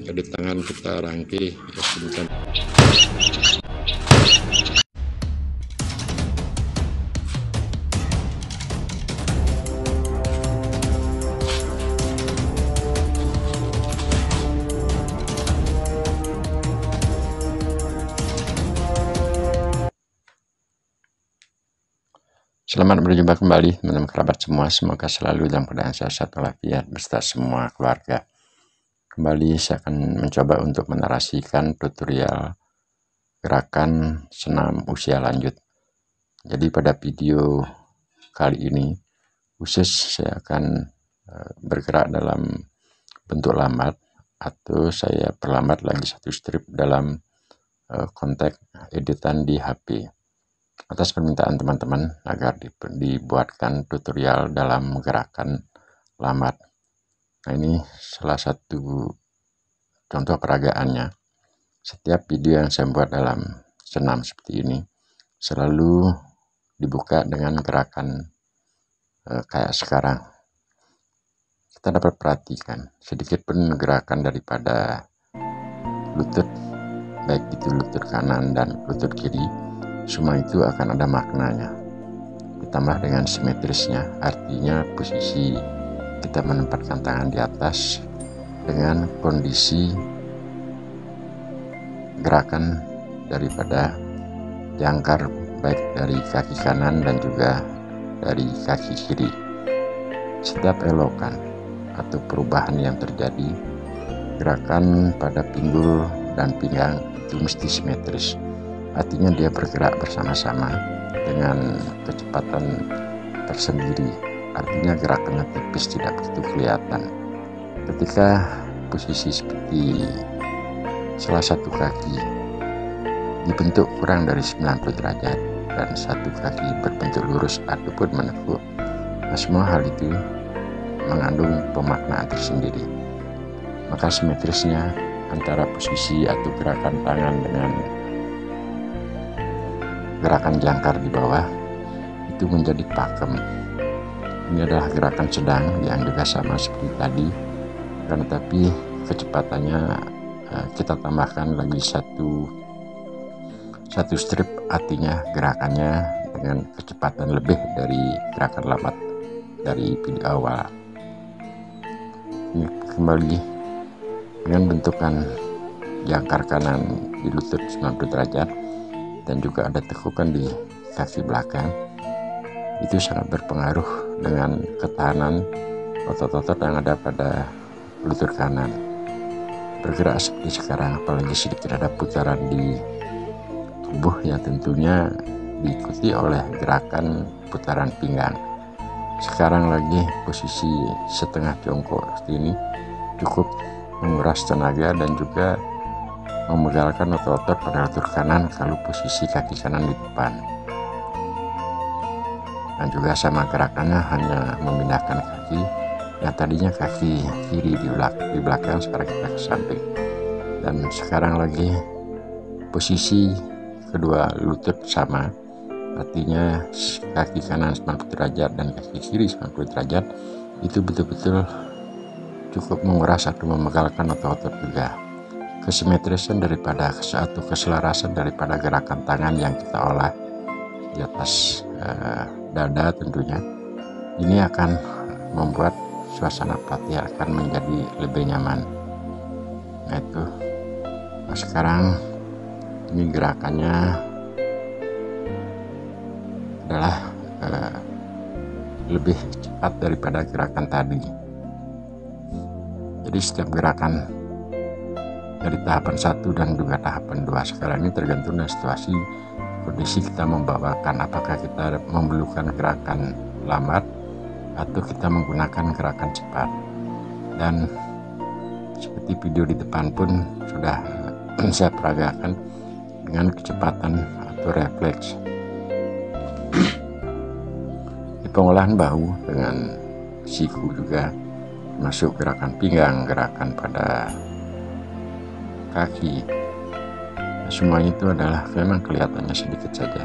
Jadi tangan kita rangkai, kita simpan. Selamat berjumpa kembali teman-teman kerabat semua, semoga selalu dalam keadaan sehat walafiat beserta semua keluarga. Kembali saya akan mencoba untuk menarasikan tutorial gerakan senam usia lanjut. Jadi pada video kali ini khusus saya akan bergerak dalam bentuk lambat, atau saya perlambat lagi satu strip dalam konteks editan di HP. Atas permintaan teman-teman agar dibuatkan tutorial dalam gerakan lambat. Nah, ini salah satu contoh peragaannya. Setiap video yang saya buat dalam senam seperti ini selalu dibuka dengan gerakan kayak sekarang. Kita dapat perhatikan sedikit pun gerakan daripada lutut, baik itu lutut kanan dan lutut kiri, semua itu akan ada maknanya. Ditambah dengan simetrisnya, artinya posisi kita menempatkan tangan di atas dengan kondisi gerakan daripada jangkar baik dari kaki kanan dan juga dari kaki kiri. Setiap elokan atau perubahan yang terjadi, gerakan pada pinggul dan pinggang itu mesti simetris. Artinya dia bergerak bersama-sama dengan kecepatan tersendiri. Artinya gerakannya tipis, tidak begitu kelihatan. Ketika posisi seperti salah satu kaki dibentuk kurang dari 90 derajat dan satu kaki berbentuk lurus ataupun menekuk, nah semua hal itu mengandung pemaknaan tersendiri. Maka simetrisnya antara posisi atau gerakan tangan dengan gerakan jangkar di bawah itu menjadi pakem. Ini adalah gerakan sedang yang juga sama seperti tadi, karena tapi kecepatannya kita tambahkan lagi satu strip, artinya gerakannya dengan kecepatan lebih dari gerakan lambat dari video awal. Ini kembali dengan bentukan jangkar kanan di lutut 90 derajat dan juga ada tekukan di kaki belakang. Itu sangat berpengaruh dengan ketahanan otot-otot yang ada pada lutut kanan. Bergerak seperti sekarang, apalagi sedikit ada putaran di tubuh, ya tentunya diikuti oleh gerakan putaran pinggang. Sekarang lagi posisi setengah jongkok seperti ini cukup menguras tenaga dan juga memegalkan otot-otot pada lutut kanan kalau posisi kaki kanan di depan. Dan juga sama gerakannya hanya memindahkan kaki yang tadinya kaki kiri di belakang, sekarang kita ke samping. Dan sekarang lagi posisi kedua lutut sama, artinya kaki kanan 90 derajat dan kaki kiri 90 derajat, itu betul-betul cukup menguras atau memegalkan otot-otot juga. Kesimetrisan daripada satu keselarasan daripada gerakan tangan yang kita olah di atas dada tentunya, ini akan membuat suasana pelatih akan menjadi lebih nyaman. Nah itu, nah sekarang ini gerakannya adalah lebih cepat daripada gerakan tadi. Jadi setiap gerakan dari tahapan 1 dan juga tahapan 2 sekarang ini tergantung dari situasi kondisi kita membawakan, apakah kita memerlukan gerakan lambat atau kita menggunakan gerakan cepat. Dan seperti video di depan pun sudah saya peragakan dengan kecepatan atau refleks. Di pengolahan bahu dengan siku juga masuk gerakan pinggang, gerakan pada kaki. Semuanya itu adalah memang kelihatannya sedikit saja,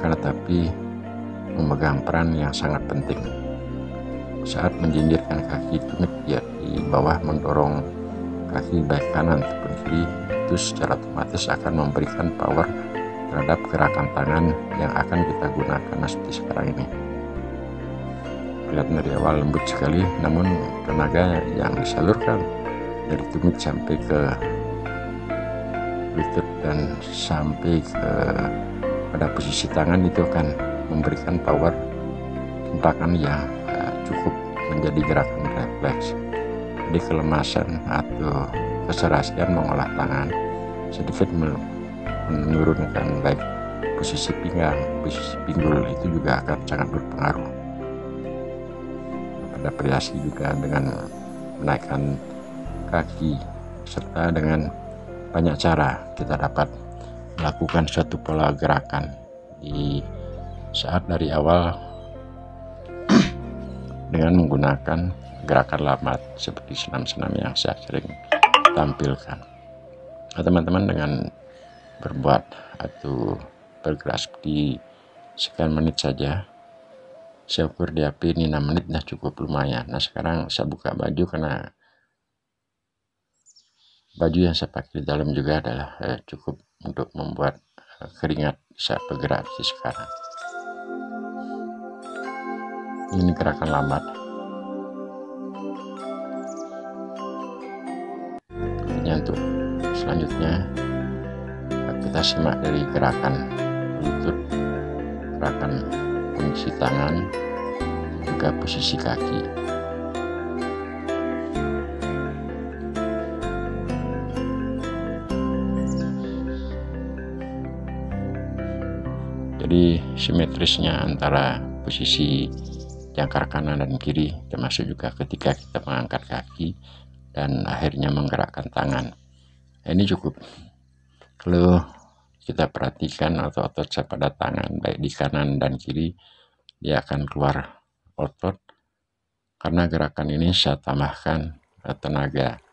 karena tapi memegang peran yang sangat penting. Saat menjinjirkan kaki tumit ya di bawah, mendorong kaki baik kanan ataupun kiri, itu secara otomatis akan memberikan power terhadap gerakan tangan yang akan kita gunakan. Nah, seperti sekarang ini kelihatan dari awal lembut sekali, namun tenaga yang disalurkan dari tumit sampai ke lutut dan sampai ke pada posisi tangan itu akan memberikan power hentakan yang cukup menjadi gerakan refleks. Jadi kelemasan atau keserasian mengolah tangan sedikit menurunkan baik posisi pinggang, posisi pinggul, itu juga akan sangat berpengaruh. Pada variasi juga dengan menaikkan kaki, serta dengan banyak cara kita dapat melakukan suatu pola gerakan di saat dari awal dengan menggunakan gerakan lambat seperti senam-senam yang saya sering tampilkan. Nah, teman-teman, dengan berbuat atau bergerak seperti sekian menit saja, saya ukur di HP ini 6 menit dah cukup lumayan. Nah, sekarang saya buka baju karena baju yang saya pakai di dalam juga adalah cukup untuk membuat keringat saat bergerak seperti sekarang. Ini gerakan lambat. Untuk selanjutnya kita simak dari gerakan lutut, gerakan posisi tangan, juga posisi kaki. Jadi simetrisnya antara posisi jangkar kanan dan kiri, termasuk juga ketika kita mengangkat kaki dan akhirnya menggerakkan tangan. Ini cukup. Kalau kita perhatikan otot-otot pada tangan baik di kanan dan kiri, dia akan keluar otot karena gerakan ini saya tambahkan tenaga.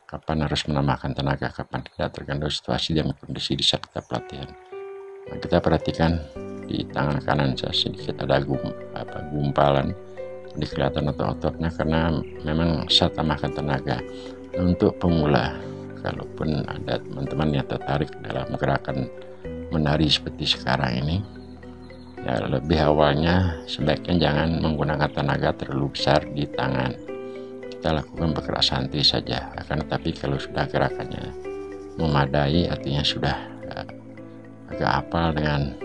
Kapan harus menambahkan tenaga, kapan tidak, tergantung situasi dan kondisi di saat kita pelatihan. Nah, kita perhatikan di tangan kanan saya sedikit ada gumpalan, ini kelihatan otot-ototnya karena memang saya tambahkan tenaga. Untuk pemula, kalaupun ada teman-teman yang tertarik dalam gerakan menari seperti sekarang ini, ya lebih awalnya sebaiknya jangan menggunakan tenaga terlalu besar di tangan. Kita lakukan bergerak santai saja. Akan tetapi kalau sudah gerakannya memadai, artinya sudah agak hafal dengan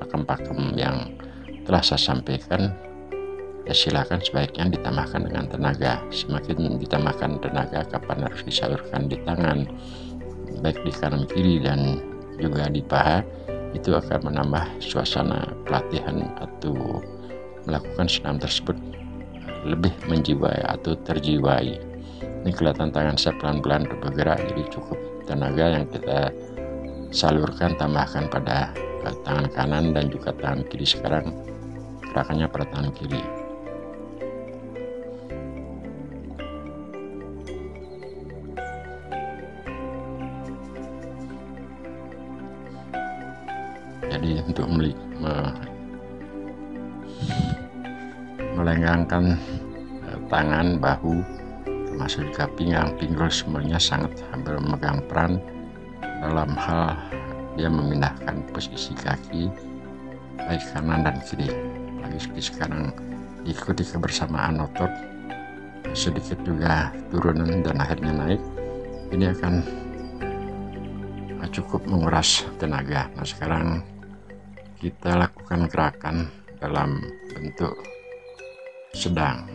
pakem-pakem yang telah saya sampaikan, ya silakan sebaiknya ditambahkan dengan tenaga. Semakin ditambahkan tenaga, kapan harus disalurkan di tangan, baik di kanan kiri dan juga di paha, itu akan menambah suasana pelatihan atau melakukan senam tersebut lebih menjiwai atau terjiwai. Ini kelihatan tangan saya pelan-pelan bergerak, jadi cukup tenaga yang kita salurkan tambahkan pada tangan kanan dan juga tangan kiri. Sekarang gerakannya pada tangan kiri. Jadi untuk melenggangkan tangan, bahu, termasuk juga pinggang, pinggul, semuanya sangat bermegang peran dalam hal dia memindahkan posisi kaki baik kanan dan kiri. Lagi seperti sekarang ikuti kebersamaan otot, sedikit juga turunan dan akhirnya naik. Ini akan cukup menguras tenaga. Nah, sekarang kita lakukan gerakan dalam bentuk sedang.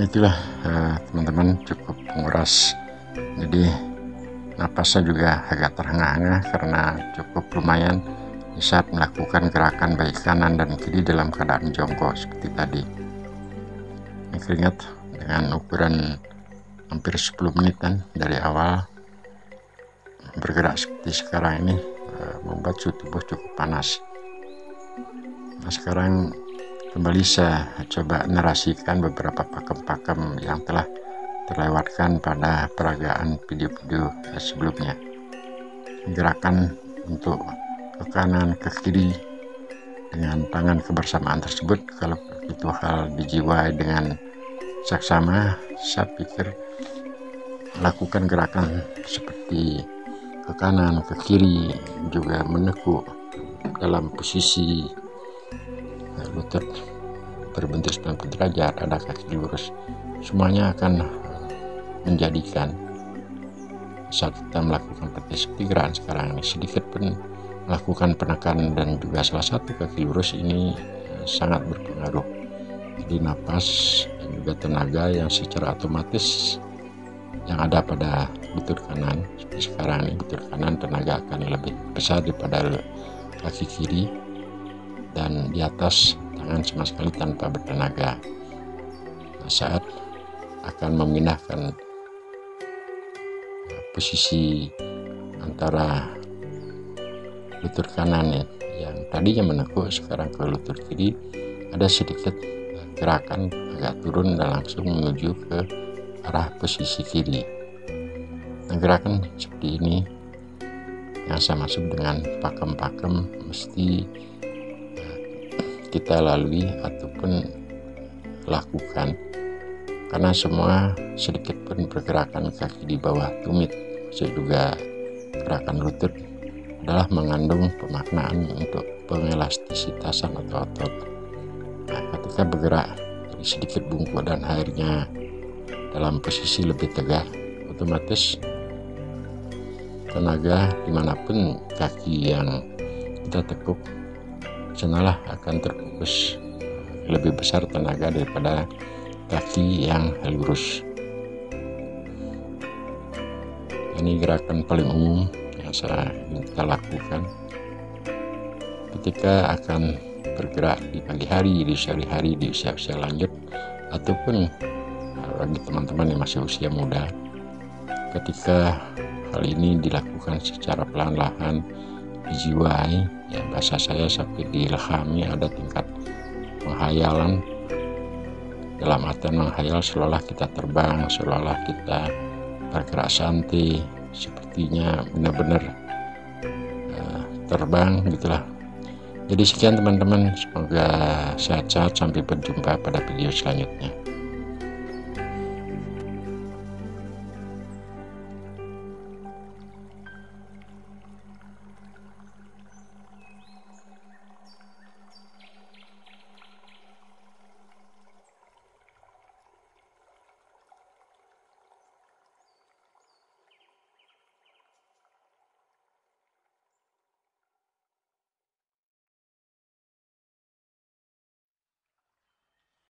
itulah teman-teman, cukup menguras, jadi napasnya juga agak terengah-engah karena cukup lumayan di saat melakukan gerakan baik kanan dan kiri dalam keadaan jongkok seperti tadi. Ini keringat dengan ukuran hampir 10 menitan dari awal bergerak seperti sekarang ini membuat suhu tubuh cukup panas. Nah, sekarang kembali saya coba narasikan beberapa pakem-pakem yang telah terlewatkan pada peragaan video-video sebelumnya. Gerakan untuk ke kanan ke kiri dengan tangan kebersamaan tersebut, kalau itu hal dijiwai dengan saksama, saya pikir lakukan gerakan seperti ke kanan ke kiri juga menekuk dalam posisi lutut berbentuk 90 derajat, ada kaki lurus, semuanya akan menjadikan saat kita melakukan seperti gerakan sekarang ini, sedikit pun melakukan penekanan dan juga salah satu kaki lurus ini sangat berpengaruh. Jadi napas dan juga tenaga yang secara otomatis yang ada pada lutut kanan seperti sekarang ini, lutut kanan tenaga akan lebih besar daripada kaki kiri, dan di atas tangan sama sekali tanpa bertenaga. Nah, saat akan memindahkan posisi antara lutut kanan yang tadinya menekuk sekarang ke lutut kiri, ada sedikit gerakan agak turun dan langsung menuju ke arah posisi kiri. Nah, gerakan seperti ini yang saya maksud dengan pakem-pakem mesti kita lalui ataupun lakukan, karena semua sedikit pun pergerakan kaki di bawah tumit, maksud juga gerakan lutut, adalah mengandung pemaknaan untuk pengelastisitasan atau otot. Nah, ketika bergerak dari sedikit bungkuk dan akhirnya dalam posisi lebih tegak, otomatis tenaga dimanapun kaki yang kita tekuk, sanalah akan terfokus lebih besar tenaga daripada kaki yang lurus. Ini gerakan paling umum yang saya minta lakukan ketika akan bergerak di pagi hari, di sore hari, di usia-usia lanjut, ataupun bagi teman-teman yang masih usia muda. Ketika hal ini dilakukan secara pelan-lahan, dijiwai, ya bahasa saya sampai diilhami, ada tingkat penghayalan, dalam artian menghayal seolah kita terbang, seolah kita bergerak santai, sepertinya benar-benar terbang gitulah. Jadi sekian teman-teman, semoga sehat-sehat, sampai berjumpa pada video selanjutnya.